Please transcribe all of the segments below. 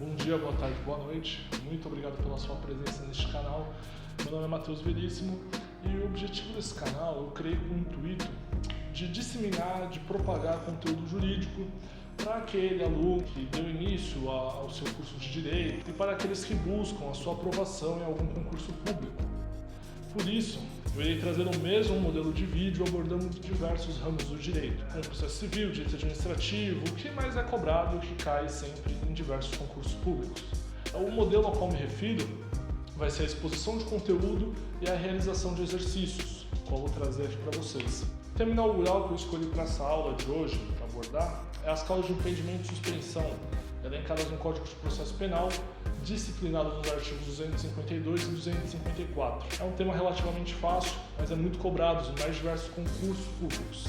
Bom dia, boa tarde, boa noite. Muito obrigado pela sua presença neste canal. Meu nome é Matheus Veríssimo e o objetivo desse canal eu criei com o intuito de disseminar, de propagar conteúdo jurídico para aquele aluno que deu início ao seu curso de Direito e para aqueles que buscam a sua aprovação em algum concurso público. Por isso, eu irei trazer o mesmo modelo de vídeo abordando diversos ramos do direito, como processo civil, direito administrativo, o que mais é cobrado e que cai sempre em diversos concursos públicos. O modelo ao qual me refiro vai ser a exposição de conteúdo e a realização de exercícios, qual eu vou trazer aqui para vocês. O tema inaugural que eu escolhi para essa aula de hoje, para abordar, é as causas de impedimento e suspensão, elencadas no Código de Processo Penal, disciplinado nos artigos 252 e 254. É um tema relativamente fácil, mas é muito cobrado em mais diversos concursos públicos.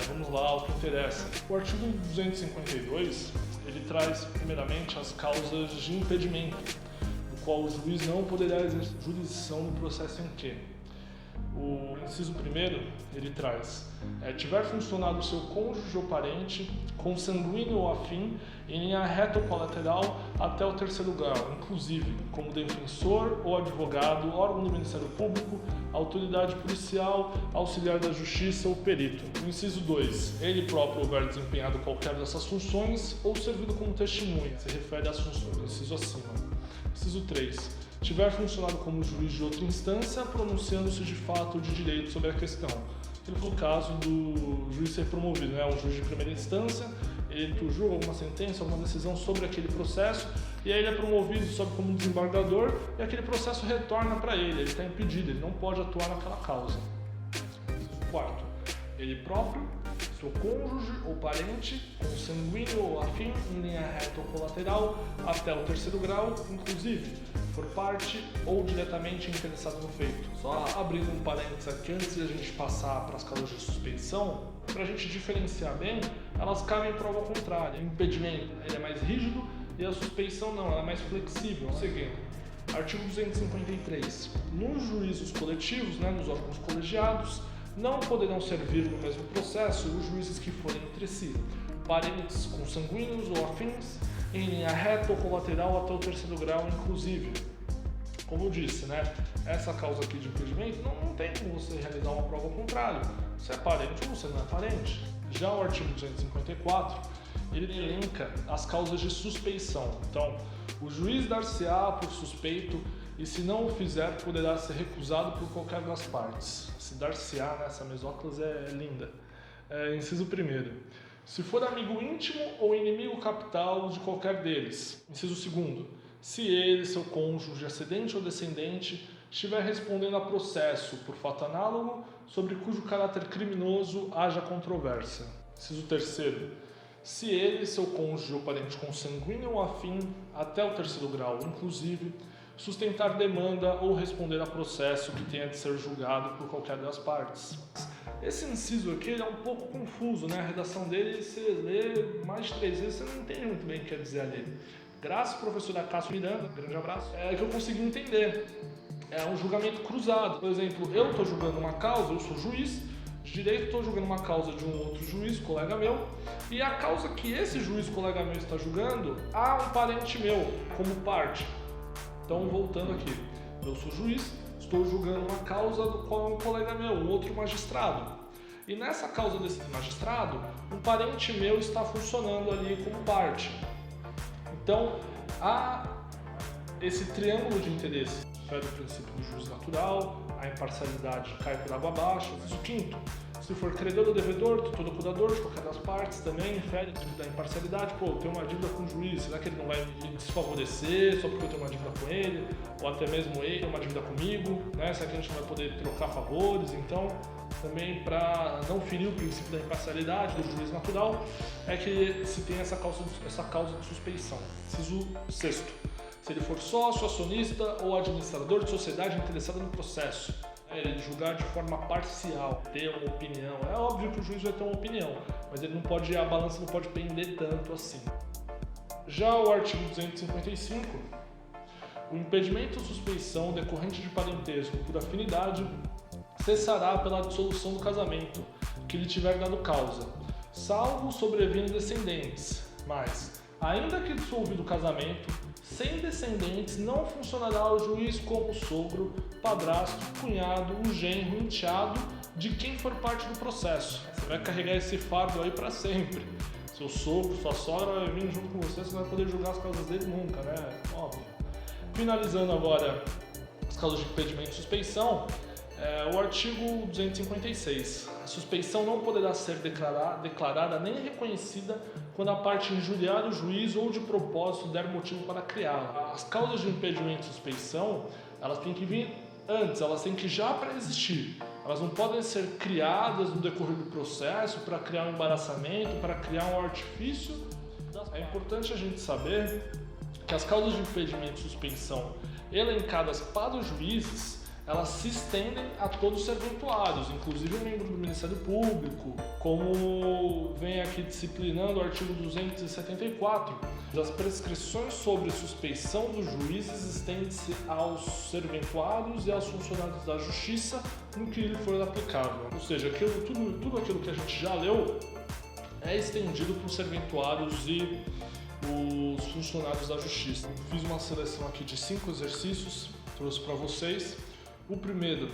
Vamos lá ao que interessa. O artigo 252, ele traz primeiramente as causas de impedimento, no qual o juiz não poderá exercer jurisdição no processo em que o inciso 1º, ele traz: tiver funcionado o seu cônjuge ou parente, consanguíneo ou afim, em linha reta ou colateral até o 3º grau, inclusive como defensor ou advogado, órgão do Ministério Público, autoridade policial, auxiliar da justiça ou perito. O inciso 2, ele próprio houver desempenhado qualquer dessas funções ou servido como testemunha, se refere às funções do inciso acima. Inciso 3, tiver funcionado como juiz de outra instância, pronunciando-se de fato ou de direito sobre a questão. No caso do juiz ser promovido, um juiz de primeira instância, ele julga alguma sentença, alguma decisão sobre aquele processo, e aí ele é promovido, sobe como desembargador, e aquele processo retorna para ele está impedido, ele não pode atuar naquela causa. Quarto, ele próprio, seu cônjuge ou parente, consanguíneo ou afim, em linha reta ou colateral, até o 3º grau, inclusive, for parte ou diretamente interessado no feito. Só abrindo um parênteses aqui, antes de a gente passar para as causas de suspensão, para a gente diferenciar bem, elas cabem em prova contrária. O impedimento ele é mais rígido e a suspensão não, ela é mais flexível. Seguindo, artigo 253. Nos juízos coletivos, nos órgãos colegiados, não poderão servir no mesmo processo os juízes que forem entre si parentes consanguíneos ou afins, em linha reta ou colateral até o 3º grau, inclusive. Como eu disse, essa causa aqui de impedimento não tem como você realizar uma prova contrária. Você é parente ou você não é parente. Já o artigo 254, ele elenca as causas de suspeição. Então, o juiz dar-se-á por suspeito e, se não o fizer, poderá ser recusado por qualquer das partes. Se dar-se-á, essa mesóclise é linda. Inciso 1º. Se for amigo íntimo ou inimigo capital de qualquer deles. Inciso 2º. Se ele, seu cônjuge, ascendente ou descendente, estiver respondendo a processo por fato análogo, sobre cujo caráter criminoso haja controvérsia. Inciso 3º. Se ele, seu cônjuge ou parente consanguíneo ou afim, até o 3º grau, inclusive, sustentar demanda ou responder a processo que tenha de ser julgado por qualquer das partes. Esse inciso aqui é um pouco confuso, a redação dele, você lê mais de 3 vezes, você não entende muito bem o que quer dizer ali. Graças ao professor Cássio Miranda, grande abraço, é que eu consegui entender. É um julgamento cruzado. Por exemplo, eu estou julgando uma causa, eu sou juiz de direito, estou julgando uma causa de um outro juiz, colega meu, e a causa que esse juiz, colega meu, está julgando, há um parente meu como parte. Então, voltando aqui, eu sou juiz, estou julgando uma causa do qual é um colega meu, um outro magistrado. E nessa causa desse magistrado, um parente meu está funcionando ali como parte. Então, há esse triângulo de interesse. Fere o princípio do juízo natural, a imparcialidade cai por água abaixo. O 5º, se for credor ou devedor, tutor ou curador de qualquer das partes, também infere da imparcialidade. Eu tenho uma dívida com o juiz, será que ele não vai me desfavorecer só porque eu tenho uma dívida com ele? Ou até mesmo ele tem uma dívida comigo, Será que a gente não vai poder trocar favores? Então, também para não ferir o princípio da imparcialidade do juízo natural, é que se tem essa causa de suspeição. Inciso 6º. Se ele for sócio, acionista ou administrador de sociedade interessada no processo, ele julgar de forma parcial, ter uma opinião. É óbvio que o juiz vai ter uma opinião, mas a balança não pode pender tanto assim. Já o artigo 255, o impedimento ou suspeição decorrente de parentesco por afinidade cessará pela dissolução do casamento, que lhe tiver dado causa, salvo sobrevindo descendentes, mas Ainda que dissolvido o casamento, sem descendentes, não funcionará o juiz como sogro, padrasto, cunhado, o genro, enteado de quem for parte do processo. Você vai carregar esse fardo aí para sempre. Seu sogro, sua sogra vai vir junto com você não vai poder julgar as causas dele nunca, né? Óbvio. Finalizando agora as causas de impedimento e suspeição, o artigo 256. A suspeição não poderá ser declarada nem reconhecida quando a parte injuriar o juiz ou de propósito der motivo para criá-la. As causas de impedimento e suspeição, elas têm que vir antes, elas têm que já pré-existir. Elas não podem ser criadas no decorrer do processo para criar um embaraçamento, para criar um artifício. É importante a gente saber que as causas de impedimento e suspensão elencadas para os juízes, elas se estendem a todos os serventuários, inclusive membros do Ministério Público, como vem aqui disciplinando o artigo 274. As prescrições sobre suspeição dos juízes estendem-se aos serventuários e aos funcionários da Justiça no que lhe for aplicável. Ou seja, tudo aquilo que a gente já leu é estendido para os serventuários e os funcionários da Justiça. Fiz uma seleção aqui de 5 exercícios, trouxe para vocês. O primeiro,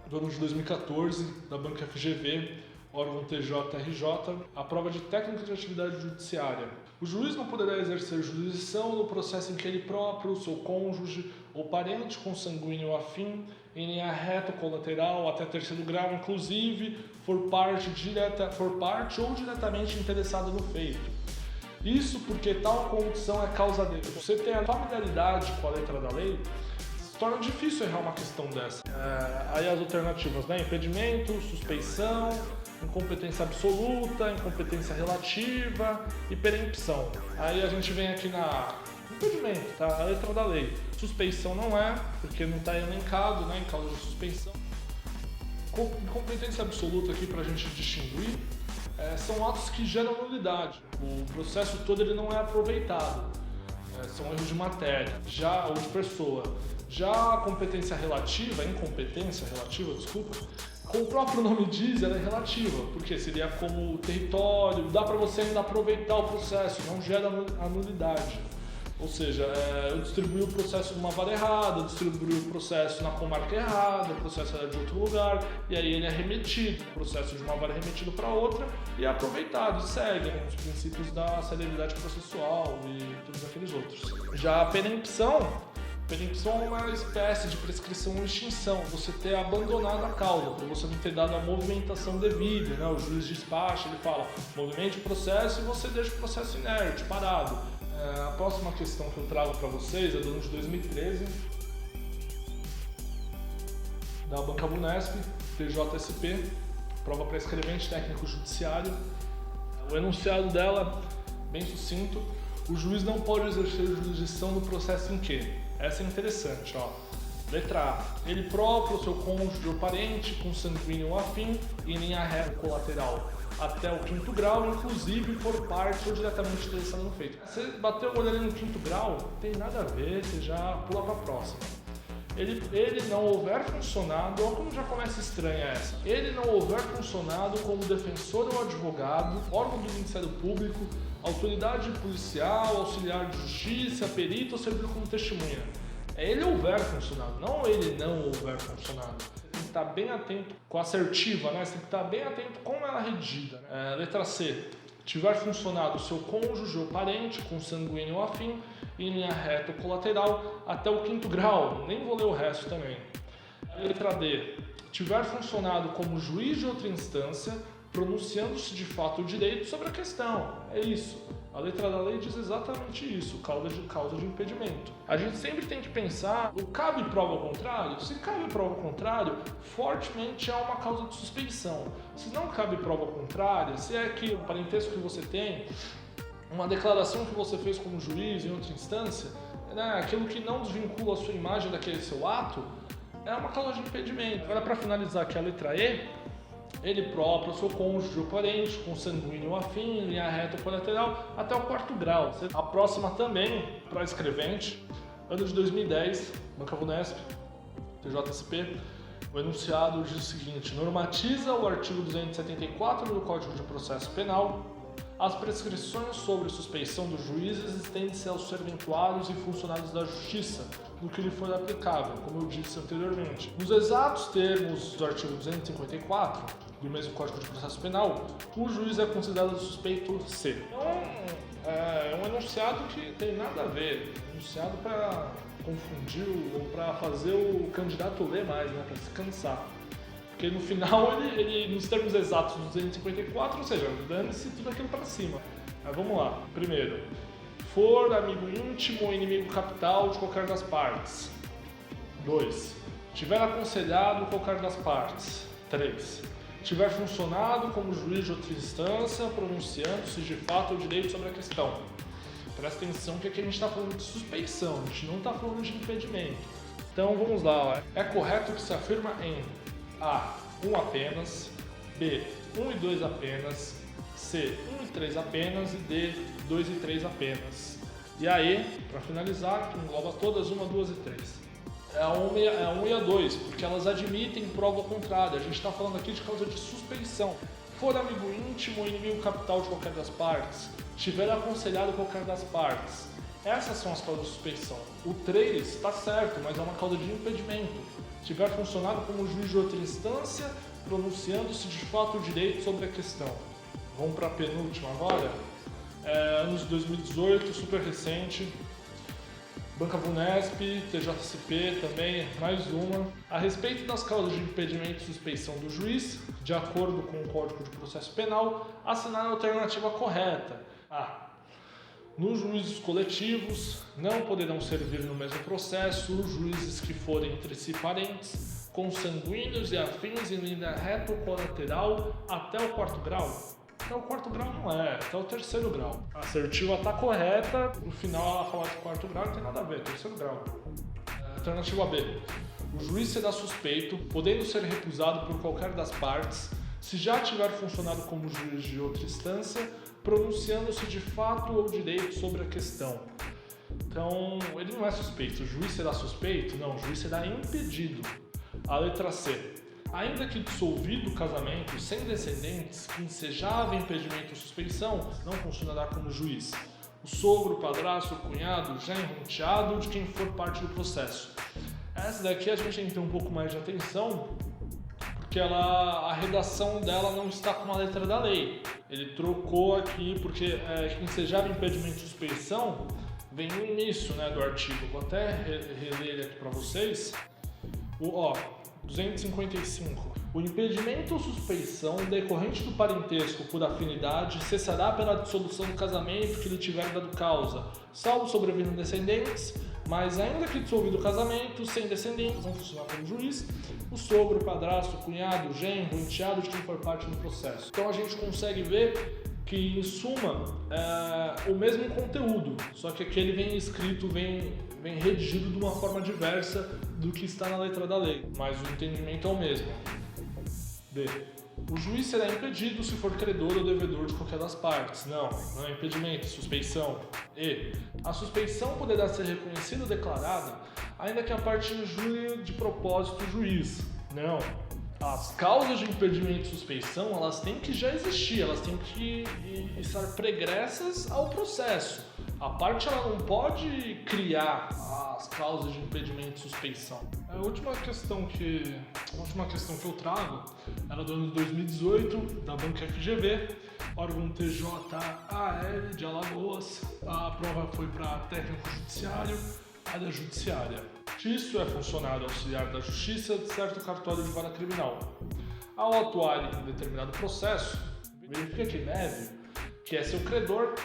do ano de 2014, da Banca FGV, órgão TJRJ, a prova de técnica de atividade judiciária. O juiz não poderá exercer jurisdição no processo em que ele próprio, seu cônjuge ou parente consanguíneo afim, em linha reta ou colateral até terceiro grau, inclusive, for parte ou diretamente interessado no feito. Isso porque tal condição é causa dele. Você tem a familiaridade com a letra da lei, torna difícil errar uma questão dessa. Aí as alternativas, né? Impedimento, suspeição, incompetência absoluta, incompetência relativa e perempção. Aí a gente vem aqui na impedimento, tá? A letra da lei. Suspeição não é, porque não está elencado, né, em causa de suspensão. Incompetência absoluta aqui para a gente distinguir são atos que geram nulidade. O processo todo ele não é aproveitado. São erros de matéria, ou de pessoa. Já a competência relativa, incompetência relativa, desculpa, como o próprio nome diz, ela é relativa, porque seria como território, dá para você ainda aproveitar o processo, não gera a nulidade. Ou seja, eu distribuí o processo numa vara errada, eu distribuí o processo na comarca errada, o processo era de outro lugar, e aí ele é remetido, o processo de uma vara é remetido para outra e é aproveitado, e segue os princípios da celeridade processual e todos aqueles outros. Já a perempção é uma espécie de prescrição ou extinção, você ter abandonado a causa, por você não ter dado a movimentação devida, né? O juiz despacha, ele fala, movimente o processo e você deixa o processo inerte, parado. A próxima questão que eu trago para vocês é do ano de 2013, da Banca Bunesp, TJSP, prova para escrevente técnico judiciário. O enunciado dela, bem sucinto, o juiz não pode exercer jurisdição no processo em que? Essa é interessante, ó. Letra A. Ele próprio, seu cônjuge ou parente, consanguíneo ou afim, em linha reta colateral até o 5º grau, inclusive por parte ou diretamente interessado no feito. Você bateu o olho ali no 5º grau, não tem nada a ver, você já pula para a próxima. Ele não houver funcionado, olha como já começa estranha essa. Ele não houver funcionado como defensor ou advogado, órgão do Ministério Público, autoridade policial, auxiliar de justiça, perito ou servir como testemunha. É ele houver funcionado, não ele não houver funcionado. Você tem que estar bem atento com a assertiva, né? Você tem que estar bem atento com como ela é redigida. Letra C. Tiver funcionado seu cônjuge ou parente, consanguíneo ou afim, em linha reta ou colateral, até o 5º grau. Nem vou ler o resto também. Letra D. Tiver funcionado como juiz de outra instância, pronunciando-se de fato o direito sobre a questão. É isso. A letra da lei diz exatamente isso, causa de impedimento. A gente sempre tem que pensar, cabe prova ao contrário? Se cabe prova ao contrário, fortemente há uma causa de suspeição. Se não cabe prova ao contrário, se é que o parentesco que você tem, uma declaração que você fez como juiz em outra instância, né, aquilo que não desvincula a sua imagem daquele seu ato, é uma causa de impedimento. Agora, para finalizar aqui a letra E, ele próprio, seu cônjuge ou parente, consanguíneo ou afim, em linha reta ou colateral, até o 4º grau. A próxima também, para escrevente, ano de 2010, Banca Bunesp, TJSP, o enunciado diz o seguinte: normatiza o artigo 274 do Código de Processo Penal As prescrições sobre suspeição dos juízes estendem-se aos serventuários e funcionários da Justiça, no que lhe for aplicável, como eu disse anteriormente. Nos exatos termos do artigo 254 do mesmo Código de Processo Penal, o juiz é considerado suspeito C. Então, é um enunciado que tem nada a ver, enunciado para confundir ou para fazer o candidato ler mais, né, para se cansar. Porque no final, ele nos termos exatos do 254, ou seja, dane-se tudo aquilo para cima. Mas vamos lá. Primeiro, for amigo íntimo ou inimigo capital de qualquer das partes. 2. Tiver aconselhado qualquer das partes. 3. Tiver funcionado como juiz de outra instância, pronunciando-se de fato ou direito sobre a questão. Presta atenção que aqui a gente está falando de suspeição, a gente não está falando de impedimento. Então vamos lá. É correto que se afirma em A. 1 apenas, B. 1 e 2 apenas, C. 1 e 3 apenas e D. 2 e 3 apenas. E a E, para finalizar, que engloba todas 1, 2 e 3. É a 1 e a 2, porque elas admitem prova contrária. A gente está falando aqui de causa de suspeição. For amigo íntimo ou inimigo capital de qualquer das partes, tiver aconselhado qualquer das partes. Essas são as causas de suspeição. O 3 está certo, mas é uma causa de impedimento. Tiver funcionado como juiz de outra instância, pronunciando-se de fato o direito sobre a questão. Vamos para a penúltima agora. Anos de 2018, super recente. Banca Vunesp, TJSP também, mais uma. A respeito das causas de impedimento e suspeição do juiz, de acordo com o Código de Processo Penal, assinar a alternativa correta. A. Nos juízos coletivos, não poderão servir no mesmo processo os juízes que forem entre si parentes, consanguíneos e afins em linha reto-colateral até o 4º grau. Até o 4º grau não é, até o 3º grau. A assertiva está correta, no final ela fala de 4º grau, não tem nada a ver, 3º grau. Alternativa B. O juiz será suspeito, podendo ser recusado por qualquer das partes, se já tiver funcionado como juiz de outra instância, pronunciando-se de fato ou direito sobre a questão. Então, ele não é suspeito. O juiz será suspeito? Não, o juiz será impedido. A letra C. Ainda que dissolvido o casamento sem descendentes, que ensejava impedimento ou suspeição, não funcionará como juiz. O sogro, o padrasto, o cunhado, o genro, o enteado de quem for parte do processo. Essa daqui a gente tem que ter um pouco mais de atenção, porque a redação dela não está com a letra da lei. Ele trocou aqui porque que ensejava impedimento e suspeição vem no início, né, do artigo. Vou até reler ele aqui para vocês. 255. O impedimento ou suspeição decorrente do parentesco por afinidade cessará pela dissolução do casamento que lhe tiver dado causa, salvo sobrevindo descendentes, mas ainda que dissolvido o casamento, sem descendentes, vão funcionar como juiz, o sogro, o padrasto, o cunhado, o genro, o enteado de quem for parte do processo. Então a gente consegue ver que, em suma, é o mesmo conteúdo, só que aqui ele vem escrito, vem redigido de uma forma diversa do que está na letra da lei, mas o entendimento é o mesmo. B. O juiz será impedido se for credor ou devedor de qualquer das partes. Não é impedimento, é suspeição. E. A suspeição poderá ser reconhecida ou declarada, ainda que a parte injure de propósito o juiz. Não. As causas de impedimento e suspeição, elas têm que já existir, elas têm que estar pregressas ao processo. A parte ela não pode criar as causas de impedimento e suspeição. A última questão que eu trago era do ano de 2018, da Banca FGV, órgão TJAL de Alagoas. A prova foi para técnico judiciário, área judiciária. Isso é funcionário auxiliar da Justiça de certo cartório de vara criminal. Ao atuar em determinado processo, verifica que deve, que é seu credor,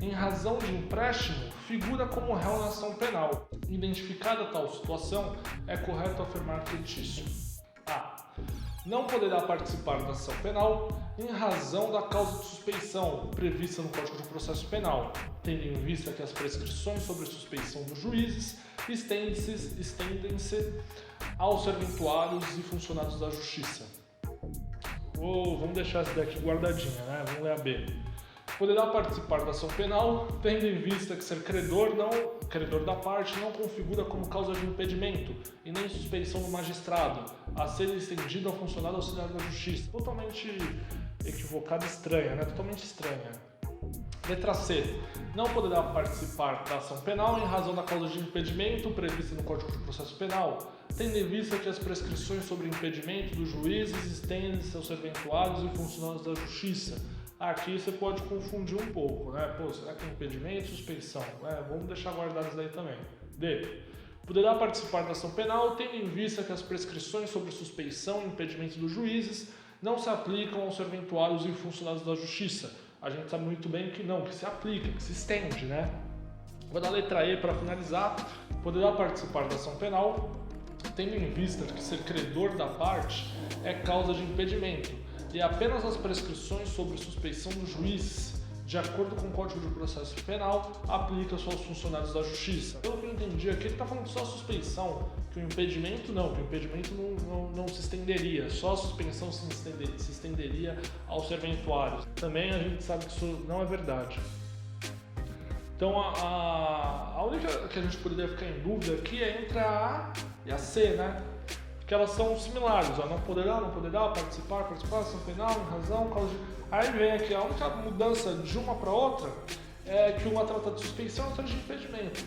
em razão de empréstimo, figura como réu na ação penal. Identificada tal situação, é correto afirmar litício. A. Não poderá participar da ação penal em razão da causa de suspeição prevista no Código de Processo Penal, tendo em vista que as prescrições sobre suspeição dos juízes estendem-se aos serventuários e funcionários da Justiça. Vamos deixar essa daqui guardadinha, né? Vamos ler a B. Poderá participar da ação penal, tendo em vista que ser credor da parte não configura como causa de impedimento e nem suspeição do magistrado, a ser estendido ao funcionário auxiliar da Justiça. Totalmente equivocada, estranha, né? Totalmente estranha. Letra C. Não poderá participar da ação penal em razão da causa de impedimento prevista no Código de Processo Penal, tendo em vista que as prescrições sobre impedimento dos juízes estendem-se aos serventuários e funcionários da Justiça. Aqui você pode confundir um pouco, né? Pô, será que é impedimento ou suspensão? Vamos deixar guardado isso aí também. D. Poderá participar da ação penal, tendo em vista que as prescrições sobre suspeição e impedimento dos juízes não se aplicam aos serventuários e funcionários da Justiça. A gente sabe muito bem que não, que se aplica, que se estende, né? Vou dar a letra E para finalizar. Poderá participar da ação penal, tendo em vista que ser credor da parte é causa de impedimento e apenas as prescrições sobre suspeição dos juízes, de acordo com o Código de Processo Penal, aplica-se aos funcionários da Justiça. Pelo que eu entendi aqui, ele está falando só a suspeição, que o impedimento não, que o impedimento não se estenderia, só a suspensão se estenderia aos serventuários. Também a gente sabe que isso não é verdade. Então a única que a gente poderia ficar em dúvida aqui é entre a A e a C, né? Porque elas são similares, ó, não poderá participar da ação penal em razão, causa de... Aí vem aqui, a única mudança de uma para outra é que uma trata de suspeição e outra de impedimento.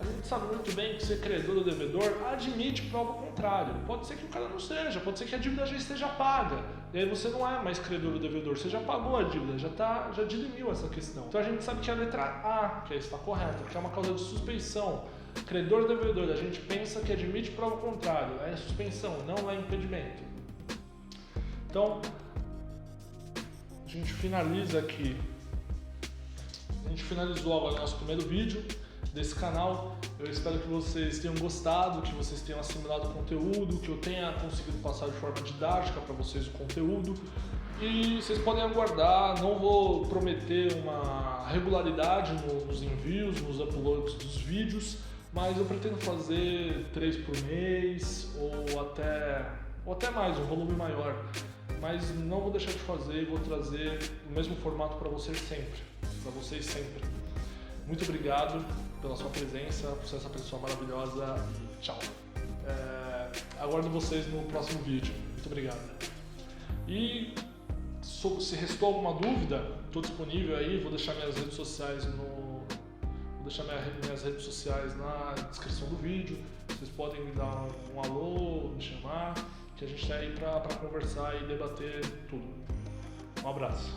A gente sabe muito bem que ser credor ou devedor admite prova contrária. Pode ser que o cara não seja, pode ser que a dívida já esteja paga. E aí você não é mais credor ou devedor, você já pagou a dívida, já dirimiu essa questão. Então a gente sabe que a letra A, que está correta, que é uma causa de suspeição. Credor devedor, a gente pensa que admite prova contrária, é suspensão, não é impedimento. Então, a gente finaliza aqui. A gente finalizou agora o nosso primeiro vídeo desse canal. Eu espero que vocês tenham gostado, que vocês tenham assimilado o conteúdo, que eu tenha conseguido passar de forma didática para vocês o conteúdo. E vocês podem aguardar, não vou prometer uma regularidade nos envios, nos uploads dos vídeos, mas eu pretendo fazer 3 por mês ou até mais, um volume maior. Mas não vou deixar de fazer e vou trazer o mesmo formato para vocês sempre. Muito obrigado pela sua presença, por ser essa pessoa maravilhosa e tchau. Aguardo vocês no próximo vídeo. Muito obrigado. E se restou alguma dúvida, estou disponível aí, vou deixar minhas redes sociais minhas redes sociais na descrição do vídeo. Vocês podem me dar um alô, me chamar, que a gente está aí para conversar e debater tudo. Um abraço.